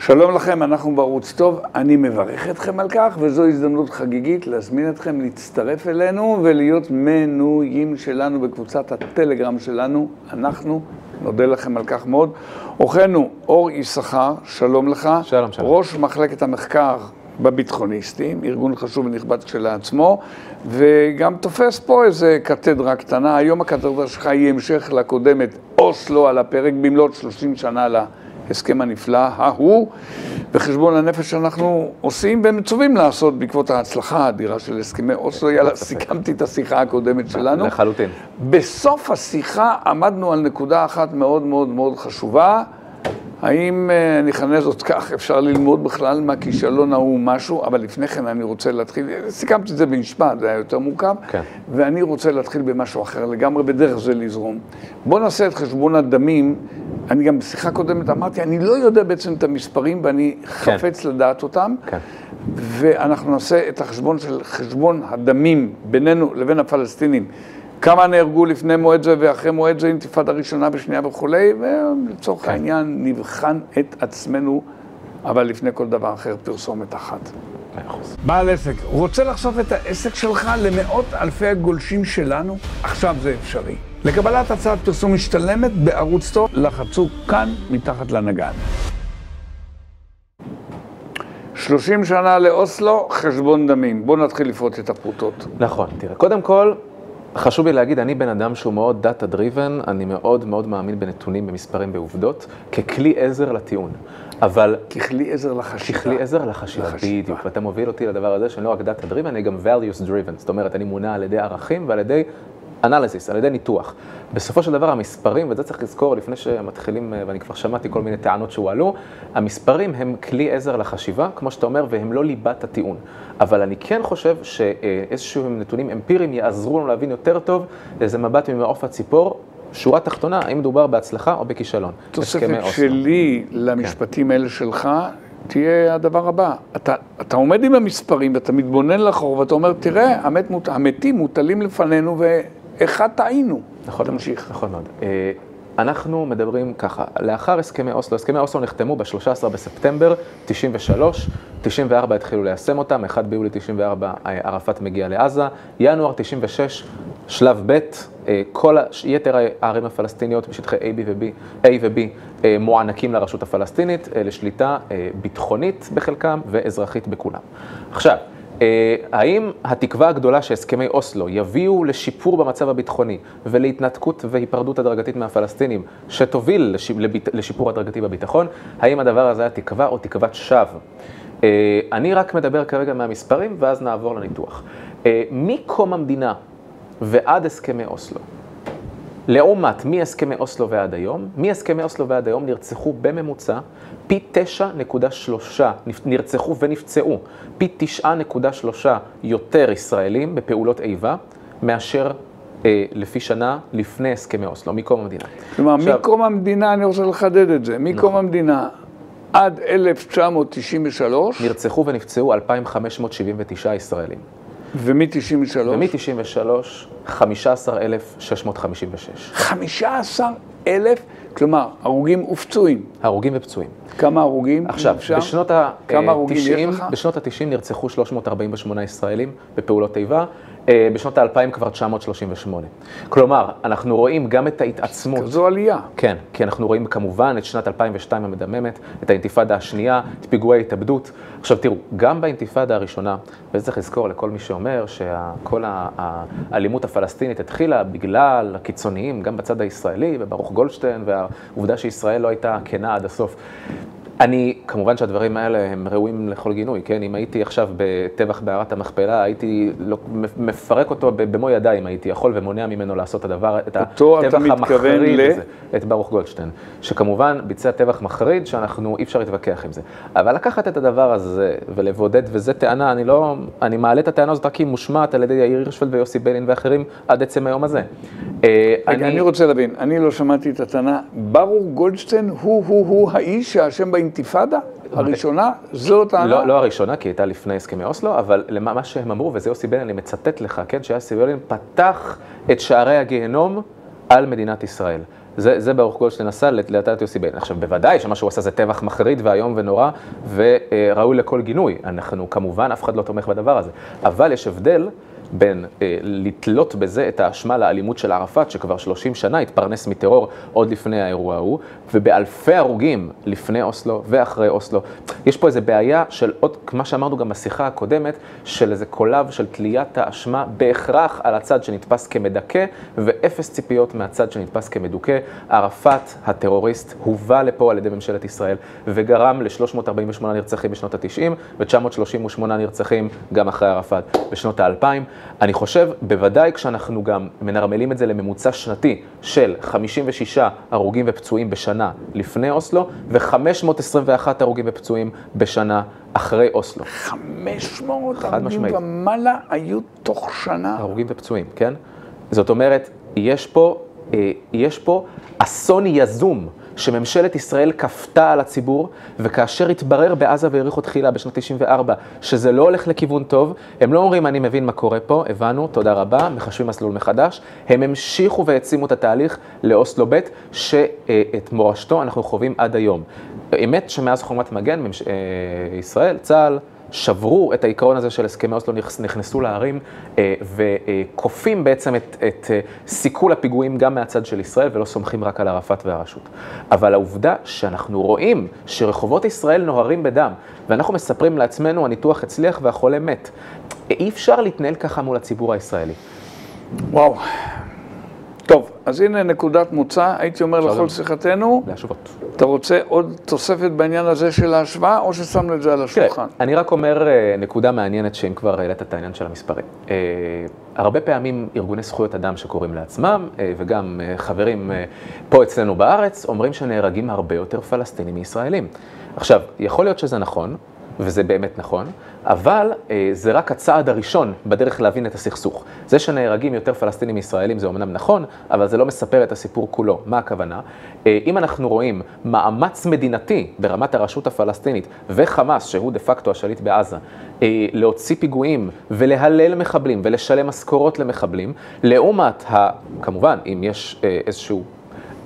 שלום לכם, אנחנו בערוץ טוב, אני מברך אתכם על כך, וזו הזדמנות חגיגית להזמין אתכם להצטרף אלינו ולהיות מנויים שלנו בקבוצת הטלגרם שלנו. אנחנו נודה לכם על כך מאוד. אורחנו אור יששכר, שלום לך. שלום, שלום. ראש מחלקת המחקר בביטחוניסטים, ארגון חשוב ונכבד כשלעצמו, וגם תופס פה איזה קתדרה קטנה. היום הקתדרה שלך היא המשך לקודמת, אוסלו על הפרק, במלאת 30 שנה להסכם הנפלא ההוא, בחשבון הנפש שאנחנו עושים ומצווים לעשות בעקבות ההצלחה האדירה של הסכמי אוסלו. יאללה, סיכמתי את השיחה הקודמת שלנו. לחלוטין. בסוף השיחה עמדנו על נקודה אחת מאוד מאוד מאוד חשובה. האם נכנה זאת כך, אפשר ללמוד בכלל מהכישלון ההוא משהו, אבל לפני כן אני רוצה להתחיל, סיכמתי את זה במשפט, זה היה יותר מורכב, כן. ואני רוצה להתחיל במשהו אחר לגמרי, בדרך זה לזרום. בוא נעשה את חשבון הדמים. אני גם בשיחה קודמת אמרתי, אני לא יודע בעצם את המספרים ואני חפץ לדעת אותם, ואנחנו נעשה את החשבון של חשבון הדמים בינינו לבין הפלסטינים. כמה נהרגו לפני מועד זה ואחרי מועד זה, אינתיפאדה ראשונה ושנייה וכולי, ולצורך העניין נבחן את עצמנו, אבל לפני כל דבר אחר פרסומת אחת. בעל עסק, רוצה לחשוף את העסק שלך למאות אלפי הגולשים שלנו? עכשיו זה אפשרי. לקבלת הצעת פרסום משתלמת בערוץ טוב, לחצו כאן מתחת לנגד. 30 שנה לאוסלו, חשבון דמים. בואו נתחיל לפרוט את הפרוטות. נכון, תראה, קודם כל, חשוב לי להגיד, אני בן אדם שהוא מאוד data driven, אני מאוד מאוד מאמין בנתונים, במספרים, בעובדות, ככלי עזר לטיעון. אבל... ככלי עזר לחשיבה. ככלי עזר לחשיבה, בדיוק. ואתה מוביל אותי לדבר הזה שאני לא רק data driven, אני גם values driven. זאת אומרת, אני מונע על ידי ערכים ועל ידי אנליסיס, על ידי ניתוח. בסופו של דבר, המספרים, וזה צריך לזכור לפני שמתחילים, ואני כבר שמעתי כל מיני טענות שהועלו, המספרים הם כלי עזר לחשיבה, כמו שאתה אומר, והם לא ליבת הטיעון. אבל אני כן חושב שאיזשהם נתונים אמפיריים יעזרו לנו להבין יותר טוב איזה מבט ממעוף הציפור, שורה תחתונה, האם מדובר בהצלחה או בכישלון. תוספת שלי למשפטים האלה שלך, תהיה הדבר הבא. אתה עומד עם המספרים ואתה מתבונן לאחור ואתה אומר, תראה, המתים מוטלים לפנינו ואחד טעינו. נכון, תמשיך. נכון מאוד. אנחנו מדברים ככה, לאחר הסכמי אוסלו נחתמו ב-13 בספטמבר 93, 94 התחילו ליישם אותם, 1 ביולי 94 ערפאת מגיע לעזה, ינואר 96 שלב ב', כל יתר הערים הפלסטיניות בשטחי A ו-B מוענקים לרשות הפלסטינית, לשליטה ביטחונית בחלקם ואזרחית בכולם. עכשיו, האם התקווה הגדולה שהסכמי אוסלו יביאו לשיפור במצב הביטחוני ולהתנתקות והיפרדות הדרגתית מהפלסטינים שתוביל לשיפור הדרגתי בביטחון, האם הדבר הזה היה תקווה או תקוות שווא? אני רק מדבר כרגע מהמספרים ואז נעבור לניתוח. מקום המדינה ועד הסכמי אוסלו, לעומת מהסכמי אוסלו ועד היום, מהסכמי אוסלו ועד היום נרצחו בממוצע פי 9.3, נרצחו ונפצעו פי 9.3 יותר ישראלים בפעולות איבה, מאשר לפי שנה לפני הסכמי אוסלו, מקום המדינה. כלומר, מקום המדינה, אני רוצה לחדד את זה, מקום המדינה עד 1993, נרצחו ונפצעו 2,579 ישראלים. ומ-93? ומ-93, 15,656. 15,000? כלומר, הרוגים ופצועים. הרוגים ופצועים. כמה הרוגים? עכשיו, בשנות ה-90 נרצחו 348 ישראלים בפעולות איבה, בשנות ה-2000 כבר 938. כלומר, אנחנו רואים גם את ההתעצמות. כזו עלייה. כן, כי אנחנו רואים כמובן את שנת 2002 המדממת, את האינתיפאדה השנייה, את פיגועי ההתאבדות. עכשיו תראו, גם באינתיפאדה הראשונה, וזה צריך לזכור לכל מי שאומר שכל האלימות הפלסטינית התחילה בגלל הקיצוניים, גם בצד הישראלי, וברוך גולדשטיין, והעובדה שישראל לא הייתה כנה עד הסוף. כמובן שהדברים האלה הם ראויים לכל גינוי, כן? אם הייתי עכשיו בטבח בערת המכפלה, הייתי מפרק אותו במו ידיים, הייתי יכול ומונע ממנו לעשות את הטבח המחריד הזה, את ברוך גולדשטיין, שכמובן ביצע טבח מחריד שאנחנו אי אפשר להתווכח עם זה. אבל לקחת את הדבר הזה ולבודד, וזה טענה, אני מעלה את הטענה הזאת רק כי מושמעת על ידי יאיר הירשפלד ויוסי ביילין ואחרים עד עצם היום הזה. אני רוצה להבין, אני לא שמעתי את הטענה, ברוך גולדשטיין הוא האיש שהאשם באינתיפאדה הראשונה? זו הטענה? לא הראשונה, כי הייתה לפני הסכמי אוסלו, אבל מה שהם אמרו, וזה יוסי ביילין, אני מצטט לך, כן, שיוסי ביילין פתח את שערי הגיהנום על מדינת ישראל. זה ברוך גולדשטיין עשה לתת יוסי ביילין. עכשיו, בוודאי שמה שהוא עשה זה טבח מחריד ואיום ונורא, וראוי לכל גינוי. אנחנו כמובן, אף אחד לא תומך בדבר הזה. אבל יש הבדל בין לתלות בזה את האשמה לאלימות של ערפאת, שכבר 30 שנה התפרנס מטרור עוד לפני האירוע ההוא, ובאלפי הרוגים לפני אוסלו ואחרי אוסלו. יש פה איזו בעיה של עוד, כמו שאמרנו גם בשיחה הקודמת, של איזה קולב של תליית האשמה בהכרח על הצד שנתפס כמדכא, ואפס ציפיות מהצד שנתפס כמדוכא. ערפאת, הטרוריסט, הובא לפה על ידי ממשלת ישראל, וגרם ל-348 נרצחים בשנות ה-90, ו-938 נרצחים גם אחרי ערפאת בשנות ה-2000. אני חושב, בוודאי כשאנחנו גם מנרמלים את זה לממוצע שנתי של 56 הרוגים ופצועים בשנה לפני אוסלו, ו-521 הרוגים ופצועים בשנה אחרי אוסלו. 500 הרוגים ומעלה היו תוך שנה? הרוגים ופצועים, כן? זאת אומרת, יש פה אסון יזום שממשלת ישראל כפתה על הציבור, וכאשר התברר בעזה והעריכו תחילה בשנת 94 שזה לא הולך לכיוון טוב, הם לא אומרים אני מבין מה קורה פה, הבנו, תודה רבה, מחשבים מסלול מחדש, הם המשיכו והעצימו את התהליך לאוסלו ב' שאת מורשתו אנחנו חווים עד היום. האמת שמאז חומת מגן, ישראל, צה"ל, שברו את העיקרון הזה של הסכמי אוסלו, נכנסו לערים וקופים בעצם את סיכול הפיגועים גם מהצד של ישראל, ולא סומכים רק על ערפאת והרשות. אבל העובדה שאנחנו רואים שרחובות ישראל נוהרים בדם, ואנחנו מספרים לעצמנו, הניתוח הצליח והחולה מת. אי אפשר להתנהל ככה מול הציבור הישראלי. וואו. טוב, אז הנה נקודת מוצא, הייתי אומר לכל שיחתנו. להשוות. אתה רוצה עוד תוספת בעניין הזה של ההשוואה, או ששמנו את זה על השולחן? אני רק אומר נקודה מעניינת שאם כבר העלית את העניין של המספרים. הרבה פעמים ארגוני זכויות אדם שקוראים לעצמם, וגם חברים פה אצלנו בארץ, אומרים שנהרגים הרבה יותר פלסטינים מישראלים. עכשיו, יכול להיות שזה נכון, וזה באמת נכון, אבל זה רק הצעד הראשון בדרך להבין את הסכסוך. זה שנהרגים יותר פלסטינים מישראלים זה אומנם נכון, אבל זה לא מספר את הסיפור כולו. מה הכוונה? אם אנחנו רואים מאמץ מדינתי ברמת הרשות הפלסטינית וחמאס, שהוא דה פקטו השליט בעזה, להוציא פיגועים ולהלל מחבלים ולשלם משכורות למחבלים, לעומת, כמובן, אם יש איזשהו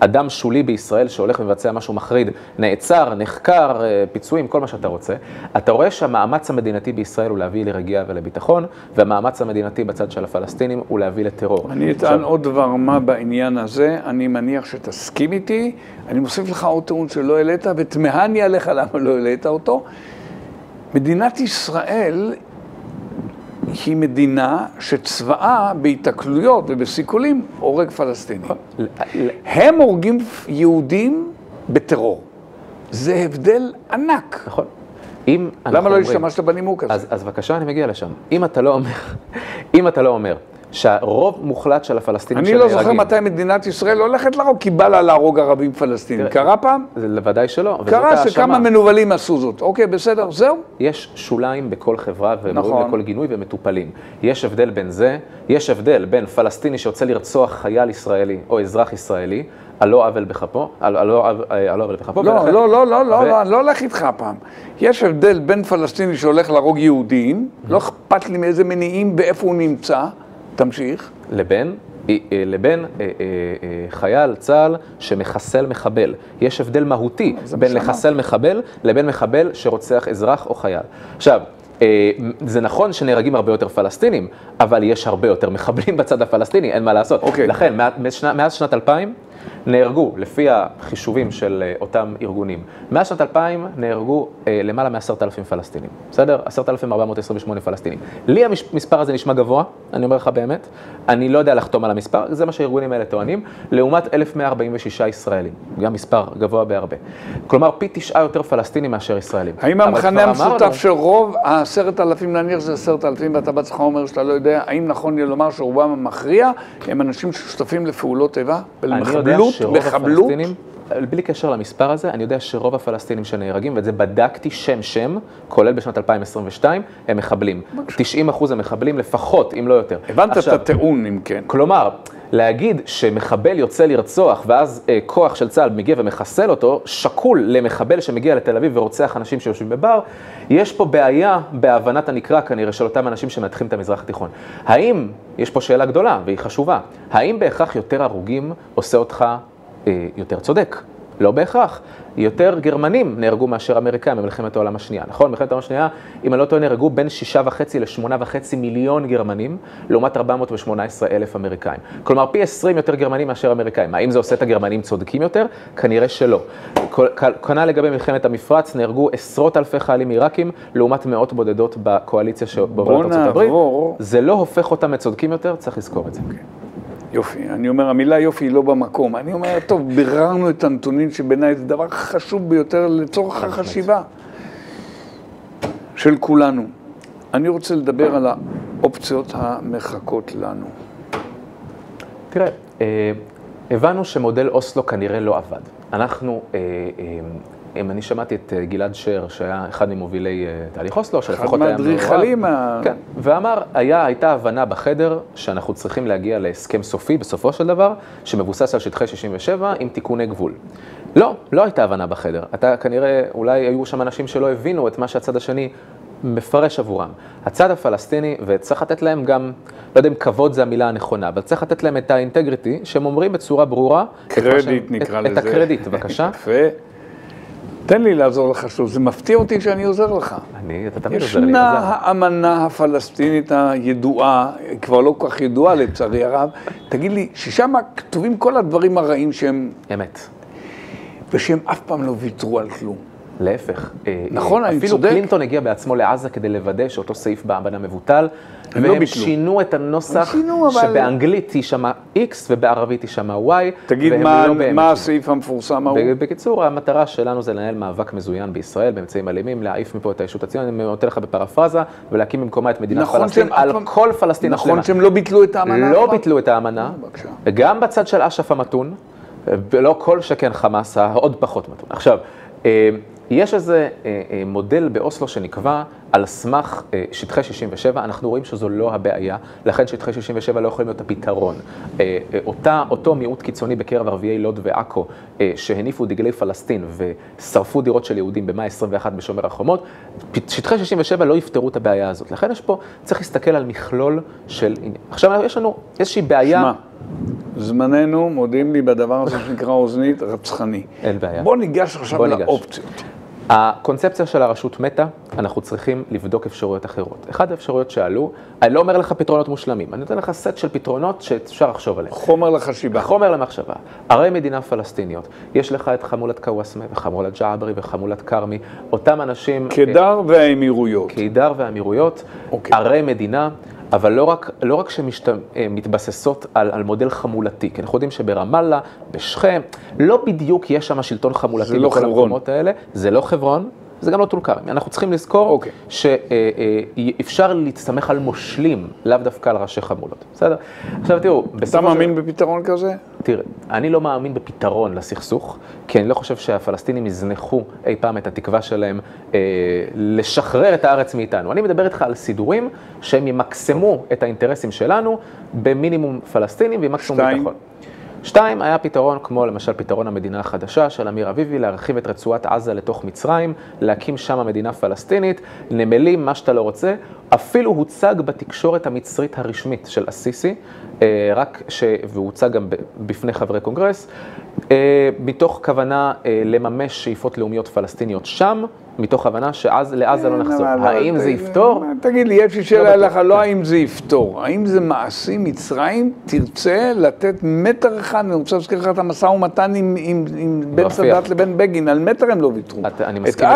אדם שולי בישראל שהולך ומבצע משהו מחריד, נעצר, נחקר, פיצויים, כל מה שאתה רוצה, אתה רואה שהמאמץ המדינתי בישראל הוא להביא לרגיעה ולביטחון, והמאמץ המדינתי בצד של הפלסטינים הוא להביא לטרור. אני אטען עוד דבר מה בעניין הזה, אני מניח שתסכים איתי, אני מוסיף לך עוד טעון שלא העלית, ותמהני עליך למה לא העלית אותו. מדינת ישראל היא מדינה שצבאה בהתקלויות ובסיכולים הורג פלסטינים. הם הורגים יהודים בטרור. זה הבדל ענק. נכון. למה לא השתמשת בנימוק הזה? אז בבקשה, אני מגיע לשם. אם אתה לא אומר שהרוב מוחלט של הפלסטינים אני לא זוכר מתי מדינת ישראל הולכת להרוג, כי בא לה להרוג ערבים פלסטינים. קרה פעם? זה לוודאי שלא. קרה שכמה מנוולים עשו זאת. אוקיי, בסדר, זהו. יש שוליים בכל חברה וראויים לכל גינוי ומטופלים. יש הבדל בין זה, יש הבדל בין פלסטיני שיוצא לרצוח חייל ישראלי או אזרח ישראלי, על לא עוול בכפו, לא, אני לא הולך איתך הפעם. יש הבדל בין פלסטיני שהולך להרוג יהודים, לא אכפת לי מאיזה מניעים, באיפה הוא נמצא, תמשיך. לבין חייל צה"ל שמחסל מחבל. יש הבדל מהותי בין לחסל מחבל לבין מחבל שרוצח אזרח או חייל. עכשיו, זה נכון שנהרגים הרבה יותר פלסטינים, אבל יש הרבה יותר מחבלים בצד הפלסטיני, אין מה לעשות. לכן, מאז שנת 2000, נהרגו, לפי החישובים של אותם ארגונים, מאז שנת 2000 נהרגו למעלה מ10,000 פלסטינים. בסדר? 10,428 פלסטינים. לי המספר הזה נשמע גבוה, אני אומר לך באמת, אני לא יודע לחתום על המספר, זה מה שהארגונים האלה טוענים, לעומת 1,146 ישראלים, גם מספר גבוה בהרבה. כלומר, פי 9 יותר פלסטינים מאשר ישראלים. האם המכנה המשותף של רוב 10,000, נניח זה 10,000, ואתה בעצמך אומר שאתה לא יודע, האם נכון לי לומר שרובם המכריע הם אנשים ששותפים לפעולות איבה, בחבלות? בלי קשר למספר הזה, אני יודע שרוב הפלסטינים שנהרגים, ואת זה בדקתי שם, כולל בשנת 2022, הם מחבלים. 90% הם מחבלים לפחות, אם לא יותר. הבנת את הטיעון, אם כן. כלומר, להגיד שמחבל יוצא לרצוח, ואז כוח של צה"ל מגיע ומחסל אותו, שקול למחבל שמגיע לתל אביב ורוצח אנשים שיושבים בבר, יש פה בעיה בהבנת הנקרא כנראה של אותם אנשים שמנתחים את המזרח התיכון. האם, יש פה שאלה גדולה והיא חשובה, האם בהכרח יותר הרוגים עושה אותך יותר צודק. לא בהכרח. יותר גרמנים נהרגו מאשר אמריקאים במלחמת העולם השנייה. נכון? במלחמת העולם השנייה, אם אני לא טועה, נהרגו בין 6.5 ל8.5 מיליון גרמנים, לעומת 418,000 אמריקאים. כלומר, פי 20 יותר גרמנים מאשר אמריקאים. האם זה עושה את הגרמנים צודקים יותר? כנראה שלא. כנ"ל לגבי מלחמת המפרץ, נהרגו עשרות אלפי חיילים עיראקים, לעומת מאות בודדות בקואליציה שבהובלת ארצות הברית. זה לא הופך אותם לצודקים יותר, צריך לזכור את זה. יופי, אני אומר, המילה יופי היא לא במקום. אני אומר, טוב, ביררנו את הנתונים שבעיניי זה דבר חשוב ביותר לצורך החשיבה של כולנו. אני רוצה לדבר על האופציות המחכות לנו. תראה, הבנו שמודל אוסלו כנראה לא עבד. אנחנו, אני שמעתי את גלעד שר, שהיה אחד ממובילי תהליך אוסלו, שלפחות היה מעורב. אחד מהדריכלים. כן, ואמר, הייתה הבנה בחדר שאנחנו צריכים להגיע להסכם סופי, בסופו של דבר, שמבוסס על שטחי 67 עם תיקוני גבול. לא הייתה הבנה בחדר. אתה כנראה, אולי היו שם אנשים שלא הבינו את מה שהצד השני מפרש עבורם. הצד הפלסטיני, וצריך לתת להם גם, לא יודע אם כבוד זה המילה הנכונה, אבל צריך לתת להם את האינטגריטי, שהם אומרים בצורה ברורה, קרדיט נקרא לזה. את הקרדיט, בבקשה. יפה. תן לי לעזור לך שוב, זה מפתיע אותי שאני עוזר לך. אתה תמיד עוזר לי. ישנה האמנה הפלסטינית הידועה, כבר לא כל כך ידועה לצערי הרב, תגיד לי, ששם כתובים כל הדברים הרעים שהם... אמת. ושהם אף פעם לא ויתרו על כלום. להפך. נכון, אני צודק. אפילו קלינטון הגיע בעצמו לעזה כדי לוודא שאותו סעיף באמנה מבוטל, והם שינו את הנוסח שבאנגלית תישמע X ובערבית תישמע Y. תגיד מה הסעיף המפורסם ההוא? בקיצור, המטרה שלנו זה לנהל מאבק מזוין בישראל, באמצעים אלימים, להעיף מפה את הישות הציונית, אני נותן לך בפרפרזה, ולהקים במקומה את מדינת פלסטין על כל פלסטין השלמה. נכון שהם לא ביטלו את האמנה? לא ביטלו את האמנה, גם בצד של אש"ף המתון, ולא כל שכן חמאס העוד פחות מתון. עכשיו, יש איזה מודל באוסלו שנקבע על סמך שטחי 67, אנחנו רואים שזו לא הבעיה, לכן שטחי 67 לא יכולים להיות הפתרון. אותו מיעוט קיצוני בקרב ערביי לוד ועכו, שהניפו דגלי פלסטין ושרפו דירות של יהודים במאי 21 בשומר החומות, שטחי 67 לא יפתרו את הבעיה הזאת. לכן יש פה, צריך להסתכל על מכלול של... עכשיו יש לנו איזושהי בעיה... זמננו, מודיעים לי בדבר הזה שנקרא אוזנית, רצחני. אין בעיה. בוא ניגש עכשיו לאופציות. הקונספציה של הרשות מתה, אנחנו צריכים לבדוק אפשרויות אחרות. אחד האפשרויות שעלו, אני לא אומר לך פתרונות מושלמים, אני נותן לך סט של פתרונות שאפשר לחשוב עליהם. חומר לחשיבה. חומר למחשבה. הרי מדינה פלסטיניות, יש לך את חמולת קוואסמה וחמולת ג'עברי וחמולת קרמי, אותם אנשים... קדר והאמירויות. קדר והאמירויות, הרי מדינה, אבל לא רק שמתבססות על מודל חמולתי, כי אנחנו יודעים שברמאללה, בשכם, לא בדיוק יש שם שלטון חמולתי בכל המקומות האלה, זה לא חברון, זה גם לא טול כרם. אנחנו צריכים לזכור שאפשר להסתמך על מושלים, לאו דווקא על ראשי חמולות. בסדר? עכשיו תראו, אתה מאמין בפתרון כזה? תראה, אני לא מאמין בפתרון לסכסוך, כי אני לא חושב שהפלסטינים יזנחו אי פעם את התקווה שלהם לשחרר את הארץ מאיתנו. אני מדבר איתך על סידורים שהם ימקסמו את האינטרסים שלנו במינימום פלסטינים וימקסמו ביטחון. 2, היה פתרון כמו למשל פתרון המדינה החדשה של אמיר אביבי, להרחיב את רצועת עזה לתוך מצרים, להקים שם מדינה פלסטינית, נמלים, מה שאתה לא רוצה, אפילו הוצג בתקשורת המצרית הרשמית של אסיסי, והוא הוצג גם בפני חברי קונגרס, מתוך כוונה לממש שאיפות לאומיות פלסטיניות שם, מתוך הבנה שלעזה לא נחזור. האם זה יפתור? תגיד לי, יש לי שאלה לך, לא האם זה יפתור. האם זה מעשי? מצרים תרצה לתת מטר אחד, אני רוצה להזכיר לך את המשא ומתן עם בין סאדאת לבין בגין, על מטר הם לא ויתרו. אני מסכים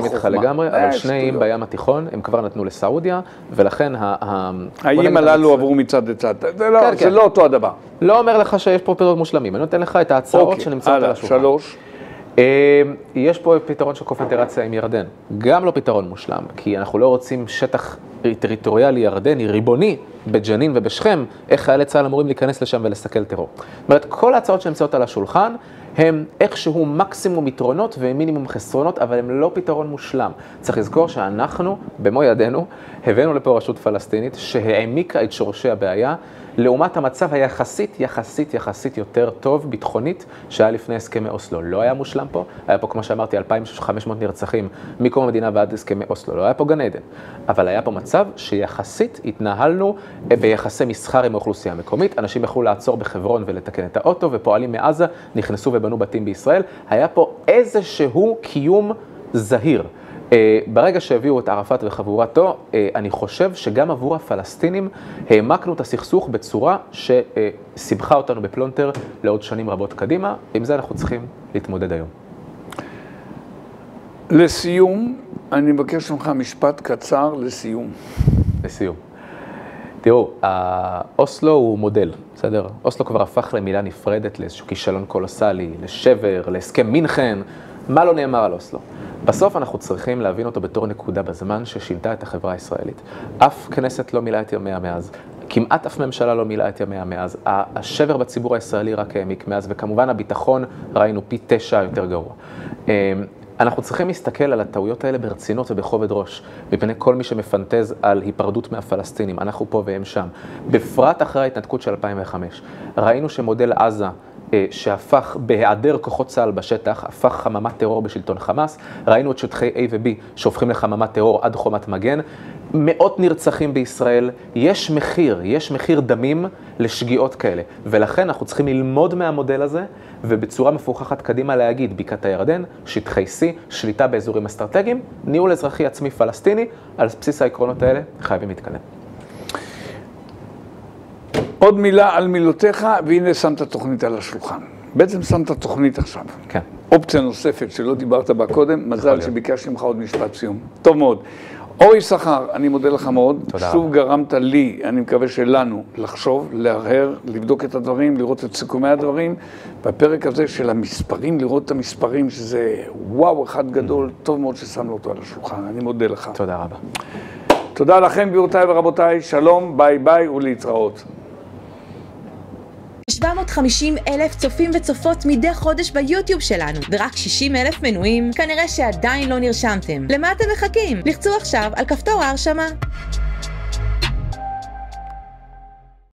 איתך לגמרי, אבל שניהם בים התיכון, הם כבר נתנו לסעודיה, ולכן האיים הללו עברו מצד לצד. זה לא אותו הדבר. לא אומר לך שיש פה פתרונות מושלמים, אני נותן לך את ההצעות שנמצאות על השולחן. 3. יש פה פתרון של קונפדרציה עם ירדן, גם לא פתרון מושלם, כי אנחנו לא רוצים שטח טריטוריאלי ירדני, ריבוני, בג'נין ובשכם, איך חיילי צה"ל אמורים להיכנס לשם ולסכל טרור. זאת אומרת, כל ההצעות שנמצאות על השולחן, הם איכשהו מקסימום יתרונות ומינימום חסרונות, אבל הם לא פתרון מושלם. צריך לזכור שאנחנו, במו ידינו, הבאנו לפה רשות פלסטינית שהעמיקה את שורשי הבעיה, לעומת המצב יחסית יותר טוב ביטחונית שהיה לפני הסכמי אוסלו. לא היה מושלם פה, היה פה כמו שאמרתי 2,500 נרצחים מקום המדינה ועד הסכמי אוסלו, לא היה פה גן עדן. אבל היה פה מצב שיחסית התנהלנו ביחסי מסחר עם האוכלוסייה המקומית, אנשים יכלו לעצור בחברון ולתקן את האוטו, ופועלים מעזה נכנסו ובנו בתים בישראל, היה פה איזשהו קיום זהיר. ברגע שהביאו את ערפאת וחבורתו, אני חושב שגם עבור הפלסטינים העמקנו את הסכסוך בצורה שסיבכה אותנו בפלונטר לעוד שנים רבות קדימה. עם זה אנחנו צריכים להתמודד היום. לסיום, אני מבקש ממך משפט קצר לסיום. לסיום. תראו, אוסלו הוא מודל, בסדר? אוסלו כבר הפך למילה נפרדת לאיזשהו כישלון קולוסלי, לשבר, להסכם מינכן. מה לא נאמר על אוסלו? בסוף אנחנו צריכים להבין אותו בתור נקודה בזמן ששינתה את החברה הישראלית. אף כנסת לא מילאה את ימיה מאז, כמעט אף ממשלה לא מילאה את ימיה מאז. השבר בציבור הישראלי רק העמיק מאז, וכמובן הביטחון ראינו פי 9 יותר גרוע. אנחנו צריכים להסתכל על הטעויות האלה ברצינות ובכובד ראש, מפני כל מי שמפנטז על היפרדות מהפלסטינים, אנחנו פה והם שם. בפרט אחרי ההתנתקות של 2005, ראינו שמודל עזה, שהפך בהיעדר כוחות צה"ל בשטח, הפך חממת טרור בשלטון חמאס. ראינו את שטחי A ו-B שהופכים לחממת טרור עד חומת מגן. מאות נרצחים בישראל, יש מחיר דמים לשגיאות כאלה. ולכן אנחנו צריכים ללמוד מהמודל הזה, ובצורה מפוכחת קדימה להגיד, בקעת הירדן, שטחי C, שליטה באזורים אסטרטגיים, ניהול אזרחי עצמי פלסטיני, על בסיס העקרונות האלה חייבים להתקדם. עוד מילה על מילותיך, והנה שמת תוכנית על השולחן. בעצם שמת תוכנית עכשיו. כן. אופציה נוספת שלא דיברת בה קודם, מזל שביקשתי ממך עוד משפט סיום. טוב מאוד. אורי שחר, אני מודה לך מאוד. תודה. שוב גרמת לי, אני מקווה שלנו, לחשוב, להרהר, לבדוק את הדברים, לראות את סיכומי הדברים. בפרק הזה של המספרים, לראות את המספרים, שזה וואו אחד גדול, טוב מאוד ששמנו אותו על השולחן. אני מודה לך. תודה רבה. תודה לכם, גבירותיי ורבותיי. שלום, ביי ביי ולהתראות. 750,000 צופים וצופות מדי חודש ביוטיוב שלנו, ורק 60,000 מנויים. כנראה שעדיין לא נרשמתם. למה אתם מחכים? לחצו עכשיו על כפתור ההרשמה.